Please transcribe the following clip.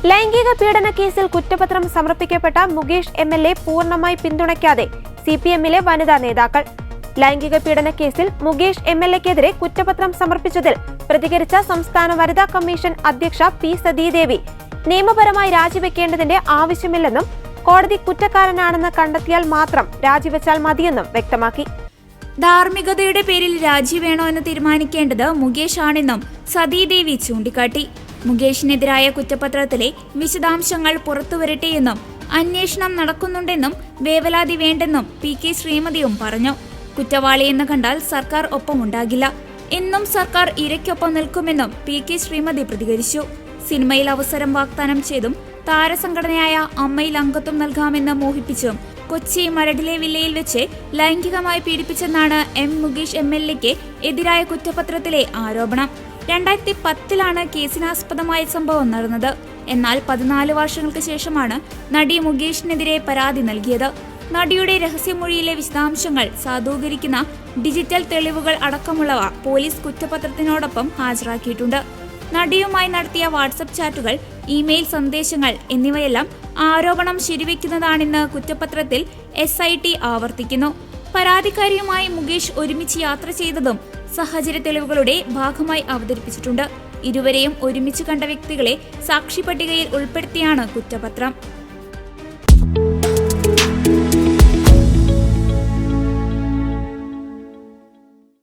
ലൈംഗിക പീഡന കേസിൽ കുറ്റപത്രം സമർപ്പിക്കപ്പെട്ട മുകേഷ് MLA പൂർണ്ണമായി പിന്തുണയ്ക്കാതെ CPM-ലെ വനിതാ നേതാക്കൾ. ലൈംഗിക പീഡന കേസിൽ മുകേഷ് MLA-ക്കെതിരെ കുറ്റപത്രം സമർപ്പിച്ചതിൽ പ്രതികരിച്ച സംസ്ഥാന വനിതാ കമ്മീഷൻ അധ്യക്ഷ P. സതീദേവി നിയമപരമായി രാജിവെക്കേണ്ടതിന്റെ ആവശ്യമില്ലെന്നും കോടതി കുറ്റക്കാരനാണെന്ന് കണ്ടെത്തിയാൽ മാത്രം രാജിവെച്ചാൽ മതിയെന്നും വ്യക്തമാക്കി. ധാർമ്മികതയുടെ പേരിൽ രാജി വേണോ എന്ന് തീരുമാനിക്കേണ്ടത് മുകേഷ് ആണെന്നും സതീദേവി ചൂണ്ടിക്കാട്ടി. മുകേഷിനെതിരായ കുറ്റപത്രത്തിലെ വിശദാംശങ്ങൾ പുറത്തുവരട്ടെയെന്നും അന്വേഷണം നടക്കുന്നുണ്ടെന്നും വേവലാതി വേണ്ടെന്നും PK ശ്രീമതിയും പറഞ്ഞു. കുറ്റവാളിയെന്ന് കണ്ടാൽ സർക്കാർ ഒപ്പമുണ്ടാകില്ല എന്നും സർക്കാർ ഇരയ്ക്കൊപ്പം നിൽക്കുമെന്നും PK ശ്രീമതി പ്രതികരിച്ചു. സിനിമയിൽ അവസരം വാഗ്ദാനം ചെയ്തും താരസംഘടനയായ അമ്മയിൽ അംഗത്വം നൽകാമെന്ന് മോഹിപ്പിച്ചും കൊച്ചി മരടിലെ വില്ലയിൽ വെച്ച് ലൈംഗികമായി പീഡിപ്പിച്ചെന്നാണ് മുകേഷ് MLA-ക്ക് എതിരായ കുറ്റപത്രത്തിലെ ആരോപണം. 2010-ലാണ് കേസിനാസ്പദമായ സംഭവം നടന്നത്. എന്നാൽ 14 വർഷങ്ങൾക്ക് ശേഷമാണ് നടി മുകേഷിനെതിരെ പരാതി നൽകിയത്. നടിയുടെ രഹസ്യമൊഴിയിലെ വിശദാംശങ്ങൾ സാധൂകരിക്കുന്ന ഡിജിറ്റൽ തെളിവുകൾ അടക്കമുള്ളവ പോലീസ് കുറ്റപത്രത്തിനോടൊപ്പം ഹാജരാക്കിയിട്ടുണ്ട്. നടിയുമായി നടത്തിയ വാട്സപ്പ് ചാറ്റുകൾ, ഇമെയിൽ സന്ദേശങ്ങൾ എന്നിവയെല്ലാം ആരോപണം ശരിവെക്കുന്നതാണെന്ന് കുറ്റപത്രത്തിൽ SIT ആവർത്തിക്കുന്നു. പരാതിക്കാരിയുമായി മുകേഷ് ഒരുമിച്ച് യാത്ര ചെയ്തതും സാഹചര്യ തെളിവുകളുടെ ഭാഗമായി അവതരിപ്പിച്ചിട്ടുണ്ട്. ഇരുവരെയും ഒരുമിച്ച് കണ്ട വ്യക്തികളെ സാക്ഷി പട്ടികയിൽ ഉൾപ്പെടുത്തിയാണ് കുറ്റപത്രം.